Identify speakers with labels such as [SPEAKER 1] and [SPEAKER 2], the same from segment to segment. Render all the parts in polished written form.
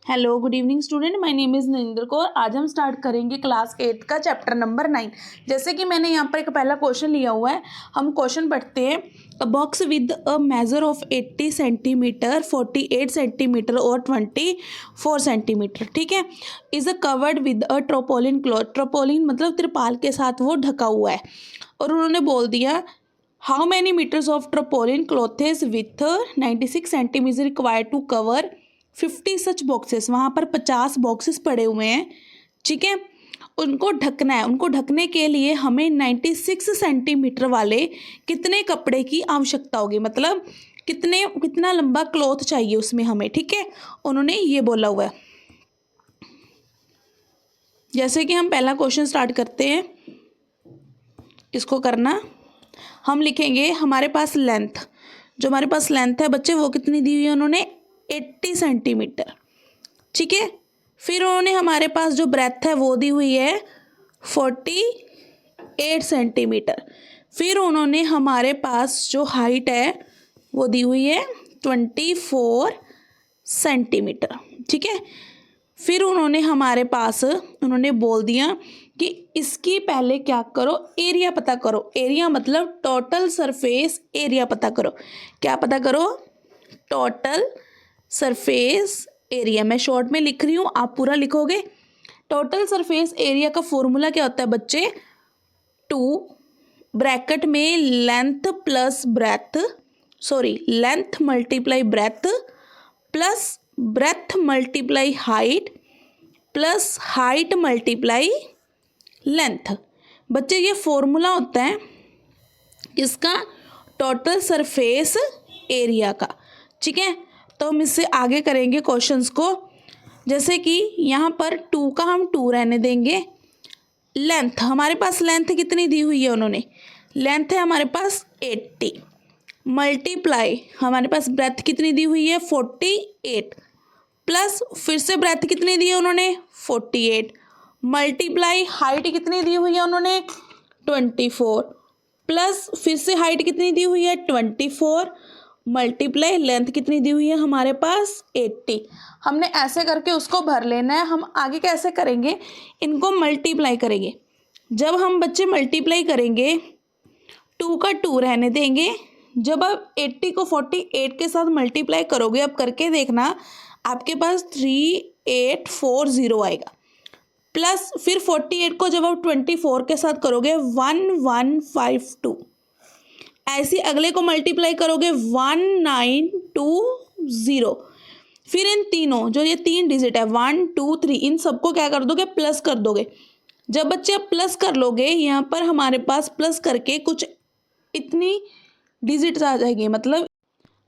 [SPEAKER 1] Hello good evening student, my name is Narendra Kaur. आज हम start करेंगे क्लास 8 का चैप्टर नंबर 9। जैसे कि मैंने यहाँ पर एक पहला क्वेश्चन लिया हुआ है, हम क्वेश्चन पढ़ते हैं। A box with a measure of 80 centimetre, 48 centimetre और 24 सेंटीमीटर, ठीक है, is a covered with a tarpaulin cloth. Tarpaulin मतलब तिरपाल के साथ वो ढका हुआ है। और उन्होंने बोल दिया how many metres of tarpaulin clothes with 96 centimetre required to cover 50 such boxes. वहाँ पर 50 बॉक्सेस पड़े हुए हैं, ठीक है, उनको ढकना है। उनको ढकने के लिए हमें 96 सेंटीमीटर वाले कितने कपड़े की आवश्यकता होगी, मतलब कितना लंबा क्लॉथ चाहिए उसमें हमें, ठीक है, उन्होंने ये बोला हुआ है। जैसे कि हम पहला क्वेश्चन स्टार्ट करते हैं, इसको करना हम लिखेंगे हमारे पास लेंथ, जो हमारे पास लेंथ है बच्चे वो कितनी दी हुई है उन्होंने 80 सेंटीमीटर, ठीक है। फिर उन्होंने हमारे पास जो ब्रेथ है वो दी हुई है 48 सेंटीमीटर। फिर उन्होंने हमारे पास जो हाइट है वो दी हुई है 24 सेंटीमीटर, ठीक है। फिर उन्होंने हमारे पास उन्होंने बोल दिया कि इसकी पहले क्या करो, एरिया पता करो। एरिया मतलब टोटल सरफेस एरिया पता करो। क्या पता करो? Total surface area. मैं शॉर्ट में लिख रही हूँ, आप पूरा लिखोगे। टोटल सरफेस एरिया का फॉर्मूला क्या होता है बच्चे? 2 ब्रैकेट में length plus breadth, sorry length multiply breath plus breadth multiply height plus height multiply length. बच्चे ये फॉर्मूला होता है इसका टोटल सरफेस एरिया का, ठीक है। तो हम इससे आगे करेंगे क्वेश्चंस को। जैसे कि यहाँ पर 2 का हम 2 रहने देंगे। लेंथ हमारे पास लेंथ कितनी दी हुई है उन्होंने? लेंथ है हमारे पास 80 मल्टीप्लाई हमारे पास ब्रेथ कितनी दी हुई है 48 प्लस फिर से ब्रेथ कितनी दी है उन्होंने 48 मल्टीप्लाई हाइट कितनी दी हुई है उन्होंने 24 प्लस फिर से हाइट कितनी दी हुई है 24 मल्टीप्लाई लेंथ कितनी दी हुई है हमारे पास 80। हमने ऐसे करके उसको भर लेना है। हम आगे कैसे करेंगे? इनको मल्टीप्लाई करेंगे। जब हम बच्चे मल्टीप्लाई करेंगे 2 का 2 रहने देंगे। जब आप 80 को 48 के साथ मल्टीप्लाई करोगे, अब करके देखना, आपके पास 3840 आएगा। प्लस फिर 48 को जब आप 24 के साथ करोगे 1152। ऐसे अगले को मल्टीप्लाई करोगे 1920। फिर इन तीनों जो ये 3 डिजिट है 1 2 3, इन सबको क्या कर दोगे? प्लस कर दोगे। जब बच्चे आप प्लस कर लोगे, यहाँ पर हमारे पास प्लस करके कुछ इतनी डिजिट्स आ जाएगी, मतलब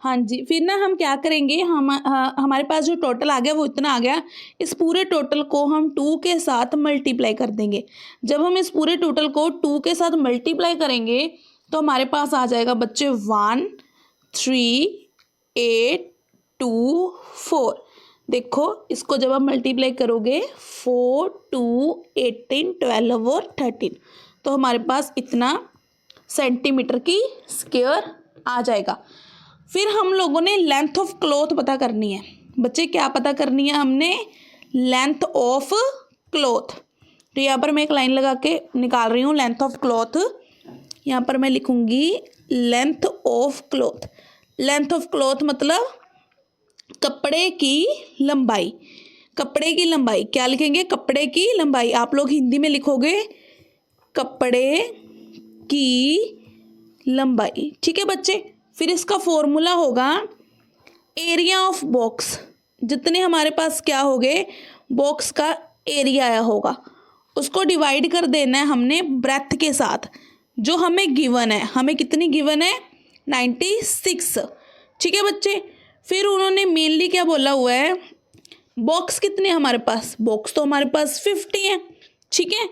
[SPEAKER 1] हाँ जी। फिर ना हम क्या करेंगे, हमारे पास जो टोटल आ गया वो इतना आ गया। इस पूरे टोटल को हम 2 के साथ मल्टीप्लाई कर देंगे। जब हम इस पूरे टोटल को 2 के साथ मल्टीप्लाई करेंगे तो हमारे पास आ जाएगा बच्चे 13824। देखो इसको जब आप मल्टीप्लाई करोगे 4 2 18 12 और 13, तो हमारे पास इतना सेंटीमीटर की स्क्वायर आ जाएगा। फिर हम लोगों ने लेंथ ऑफ क्लॉथ पता करनी है। बच्चे क्या पता करनी है हमने? Length of cloth. तो यहाँ पर मैं एक लाइन लगा के निकाल रही हूँ लेंथ ऑफ क्लॉथ। यहाँ पर मैं लिखूँगी length of cloth. Length of cloth मतलब कपड़े की लंबाई। कपड़े की लंबाई क्या लिखेंगे? कपड़े की लंबाई। आप लोग हिंदी में लिखोगे कपड़े की लंबाई, ठीक है बच्चे। फिर इसका फॉर्मूला होगा एरिया ऑफ बॉक्स। जितने हमारे पास क्या हो गए बॉक्स का एरिया आया होगा, उसको डिवाइड कर देना है हमने ब्रेथ के साथ, जो हमें गिवन है। हमें कितनी गिवन है? 96, ठीक है बच्चे। फिर उन्होंने मेनली क्या बोला हुआ है? बॉक्स कितने हमारे पास? बॉक्स तो हमारे पास 50 है, ठीक है।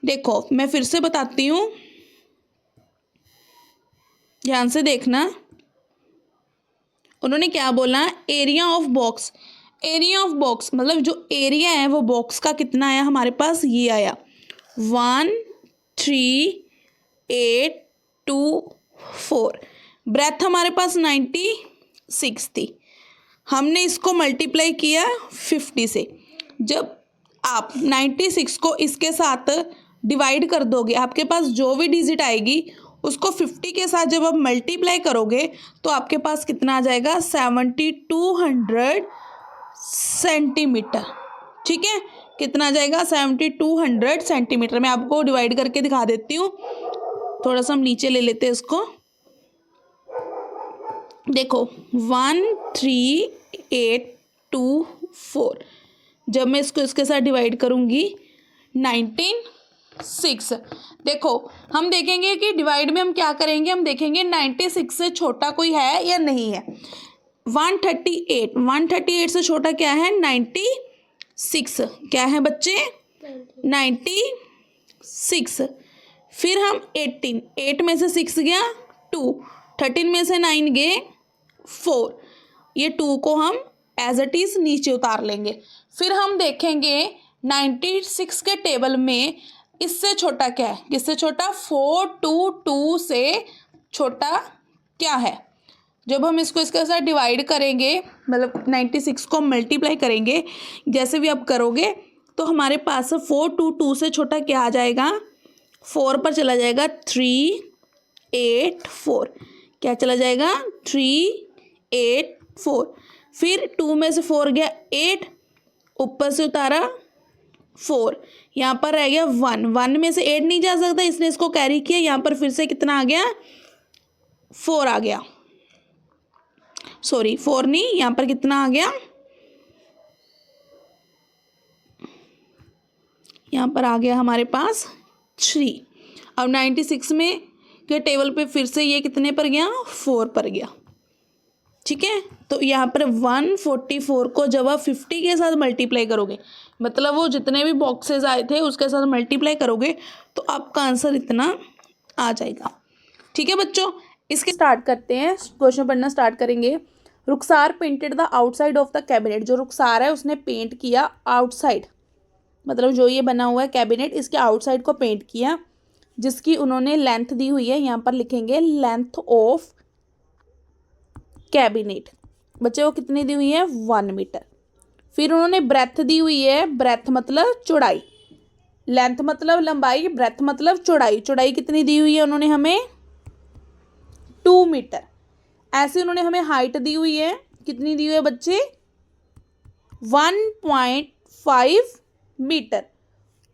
[SPEAKER 1] देखो मैं फिर से बताती हूँ, ध्यान से देखना। उन्होंने क्या बोला? Area of box. Area of box मतलब जो एरिया है वो बॉक्स का कितना आया हमारे पास? ये आया 13824। ब्रेथ हमारे पास 96 थी, हमने इसको मल्टीप्लाई किया 50 से। जब आप 96 को इसके साथ डिवाइड कर दोगे, आपके पास जो भी डिजिट आएगी उसको 50 के साथ जब आप मल्टीप्लाई करोगे तो आपके पास कितना आ जाएगा, 7200 सेंटीमीटर। ठीक है, कितना आ जाएगा, 7200 सेंटीमीटर। मैं आपको डिवाइड करके दिखा देती हूँ। थोड़ा सा हम नीचे ले लेते हैं इसको। देखो 13824, जब मैं इसको इसके साथ डिवाइड करूँगी 96। देखो हम देखेंगे कि डिवाइड में हम क्या करेंगे, हम देखेंगे 96 से छोटा कोई है या नहीं है। 138 से छोटा क्या है, 96। क्या है बच्चे, 96। फिर हम 18, 8 में से 6 गया 2, 13 में से 9 गए 4, ये 2 को हम एज इट इज़ नीचे उतार लेंगे। फिर हम देखेंगे 96 के टेबल में इससे छोटा क्या है, किससे छोटा, 422 से छोटा क्या है। जब हम इसको इसके साथ डिवाइड करेंगे, मतलब 96 को मल्टीप्लाई करेंगे, जैसे भी आप करोगे तो हमारे पास 422 से छोटा क्या आ जाएगा, 4 पर चला जाएगा 384। क्या चला जाएगा, 384। फिर 2 में से 4 गया 8, ऊपर से उतारा 4, यहाँ पर रह गया 1, 1 में से 8 नहीं जा सकता, इसने इसको कैरी किया। यहाँ पर फिर से कितना आ गया, 4 आ गया, सॉरी 4 नहीं, यहाँ पर कितना आ गया, यहाँ पर आ गया हमारे पास 3। अब 96 में के टेबल पे फिर से ये कितने पर गया, 4 पर गया। ठीक है, तो यहाँ पर 144 को जब आप 50 के साथ मल्टीप्लाई करोगे, मतलब वो जितने भी बॉक्सेस आए थे उसके साथ मल्टीप्लाई करोगे तो आपका आंसर इतना आ जाएगा। ठीक है बच्चों, इसके स्टार्ट करते हैं, क्वेश्चन पढ़ना स्टार्ट करेंगे। Rukhsar painted the outside of the cabinet. जो रुखसार है उसने पेंट किया आउटसाइड, मतलब जो ये बना हुआ है कैबिनेट, इसके आउटसाइड को पेंट किया, जिसकी उन्होंने लेंथ दी हुई है, यहाँ पर लिखेंगे लेंथ ऑफ कैबिनेट। बच्चे वो कितनी दी हुई है, 1 मीटर। फिर उन्होंने ब्रेथ दी हुई है, ब्रेथ मतलब चौड़ाई, लेंथ मतलब लंबाई, ब्रेथ मतलब चौड़ाई। चौड़ाई कितनी दी हुई है उन्होंने हमें, 2 मीटर। ऐसे उन्होंने हमें हाइट दी हुई है, कितनी दी हुई है बच्चे, 1.5 मीटर।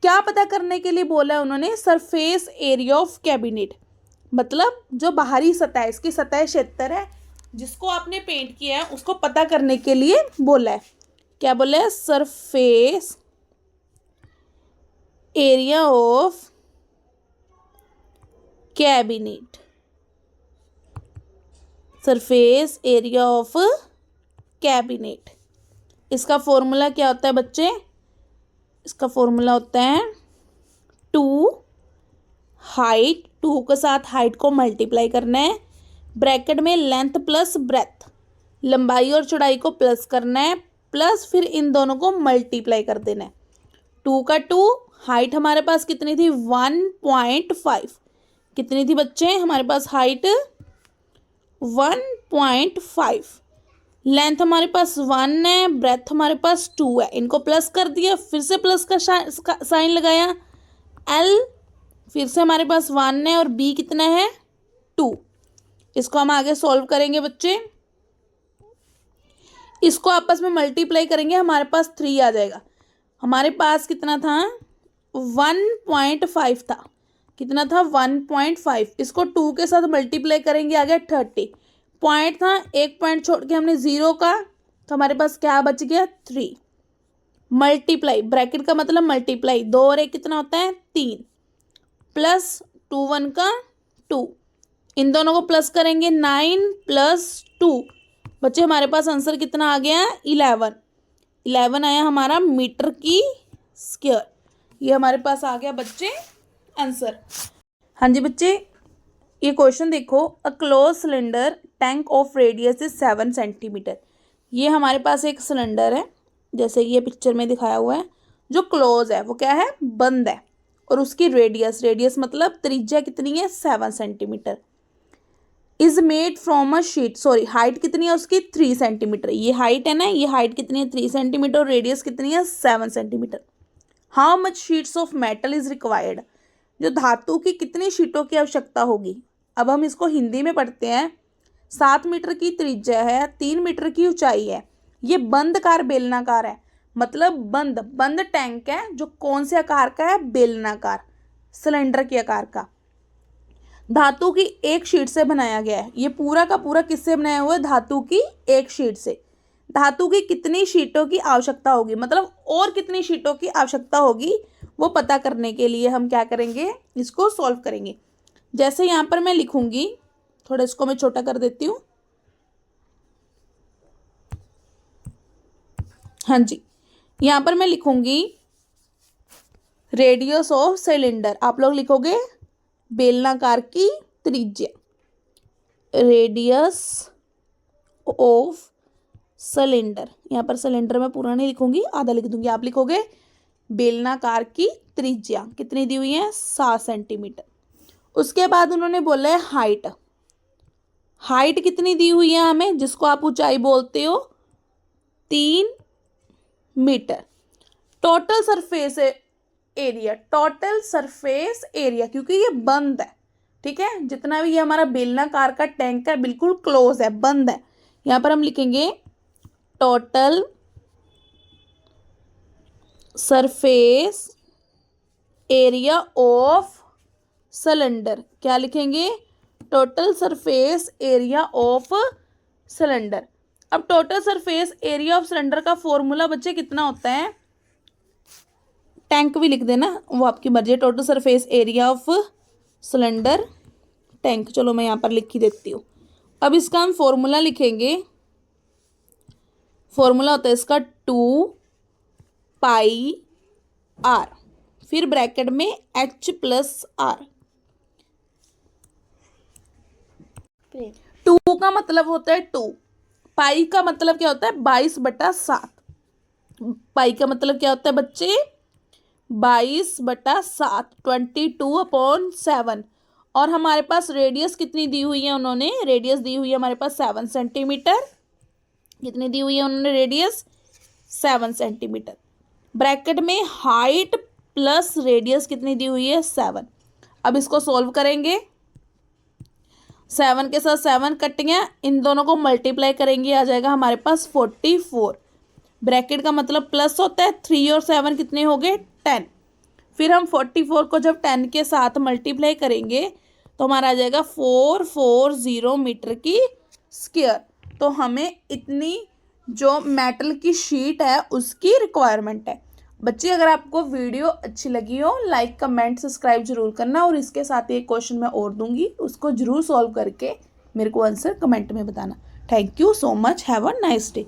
[SPEAKER 1] क्या पता करने के लिए बोला है उन्होंने, सरफेस एरिया ऑफ कैबिनेट, मतलब जो बाहरी सतह, इसकी सतह क्षेत्र है जिसको आपने पेंट किया है उसको पता करने के लिए बोला है। क्या बोला है, surface area of cabinet, surface area of cabinet. इसका फॉर्मूला क्या होता है बच्चे, इसका फॉर्मूला होता है 2 हाइट, 2 के साथ हाइट को मल्टीप्लाई करना है, ब्रैकेट में लेंथ प्लस ब्रेथ, लंबाई और चौड़ाई को प्लस करना है, प्लस फिर इन दोनों को मल्टीप्लाई कर देना है। 2 का 2, हाइट हमारे पास कितनी थी, 1.5। कितनी थी बच्चे हमारे पास हाइट, 1.5। लेंथ हमारे पास 1 है, ब्रेथ हमारे पास 2 है, इनको प्लस कर दिया, फिर से प्लस का साइन लगाया, L, फिर से हमारे पास 1 है और B कितना है, 2। इसको हम आगे सॉल्व करेंगे बच्चे, इसको आपस में मल्टीप्लाई करेंगे, हमारे पास 3 आ जाएगा। हमारे पास कितना था, 1.5 था, कितना था, 1.5। इसको 2 के साथ मल्टीप्लाई करेंगे, आ गया 30। पॉइंट था, एक पॉइंट छोड़ के हमने 0 का, तो हमारे पास क्या बच गया, 3। मल्टीप्लाई, ब्रैकेट का मतलब मल्टीप्लाई, 2 और 1 कितना होता है, 3, प्लस 2 1 का 2, इन दोनों को प्लस करेंगे, 9 + 2। बच्चे हमारे पास आंसर कितना आ गया, 11 आया हमारा मीटर की स्क्वायर। ये हमारे पास आ गया बच्चे आंसर। हाँ जी बच्चे, ये क्वेश्चन देखो, a close cylinder tank of radius is 7 centimetre. ये हमारे पास एक सिलेंडर है, जैसे ये पिक्चर में दिखाया हुआ है, जो क्लोज है, वो क्या है, बंद है, और उसकी रेडियस मतलब त्रिज्या कितनी है, 7 centimetre. Is made from a sheet, sorry height कितनी है उसकी 3 सेंटीमीटर, ये हाइट है ना, ये हाइट कितनी है 3 सेंटीमीटर और रेडियस कितनी है 7 centimetre. How much sheets of metal is required, जो धातु की कितनी शीटों की आवश्यकता होगी। अब हम इसको हिंदी में पढ़ते हैं। 7 मीटर की त्रिज्या है, 3 मीटर की ऊंचाई है, ये बंदकार बेलनाकार है, मतलब बंद टैंक है जो कौन से आकार का है, बेलनाकार, सिलेंडर के आकार का, धातु की एक शीट से बनाया गया है। ये पूरा का पूरा किससे बनाया हुआ है, धातु की एक शीट से। धातु की कितनी शीटों की आवश्यकता होगी, मतलब और कितनी शीटों की आवश्यकता होगी, वो पता करने के लिए हम क्या करेंगे, इसको सॉल्व करेंगे। जैसे यहाँ पर मैं लिखूंगी, थोड़ा इसको मैं छोटा कर देती हूँ। हाँ जी, यहाँ पर मैं लिखूंगी रेडियस ऑफ सिलेंडर, आप लोग लिखोगे बेलनाकार की त्रिज्या, रेडियस ऑफ सिलेंडर। यहाँ पर सिलेंडर में पूरा नहीं लिखूंगी, आधा लिख दूंगी, आप लिखोगे बेलनाकार की त्रिज्या कितनी दी हुई है 7 सेंटीमीटर। उसके बाद उन्होंने बोला है हाइट, हाइट कितनी दी हुई है हमें, जिसको आप ऊंचाई बोलते हो 3 meter. Total surface area, total surface area, क्योंकि ये बंद है, ठीक है, जितना भी ये हमारा बेलनाकार का टैंक है बिल्कुल क्लोज है, बंद है। यहाँ पर हम लिखेंगे total surface area of cylinder, क्या लिखेंगे, total surface area of cylinder. अब total surface area of cylinder का फॉर्मूला बच्चे कितना होता है, टैंक भी लिख देना, वो आपकी मर्जी है। Total surface area of cylinder tank, चलो मैं यहाँ पर लिख ही देती हूँ। अब इसका हम फॉर्मूला लिखेंगे, फॉर्मूला होता है इसका 2πr, फिर ब्रैकेट में h+r। 2 का मतलब होता है 2, पाई का मतलब क्या होता है 22/7, पाई का मतलब क्या होता है बच्चे 22/7, 22/7। और हमारे पास रेडियस कितनी दी हुई है, उन्होंने रेडियस दी हुई है हमारे पास 7 सेंटीमीटर, कितनी दी हुई है उन्होंने रेडियस 7 सेंटीमीटर। ब्रैकेट में हाइट प्लस रेडियस कितनी दी हुई है 7। अब इसको सॉल्व करेंगे, 7 के साथ 7 कट गया, इन दोनों को मल्टीप्लाई करेंगे, आ जाएगा हमारे पास 44। ब्रैकेट का मतलब प्लस होता है, 3 और 7 कितने हो गए 10। फिर हम 44 को जब 10 के साथ मल्टीप्लाई करेंगे तो हमारा आ जाएगा 440 मीटर की स्क्वायर। तो हमें इतनी जो मेटल की शीट है उसकी रिक्वायरमेंट है। बच्चे अगर आपको वीडियो अच्छी लगी हो, लाइक कमेंट सब्सक्राइब जरूर करना, और इसके साथ एक क्वेश्चन मैं और दूंगी, उसको जरूर सॉल्व करके मेरे को आंसर कमेंट में बताना। Thank you so much, have a nice day.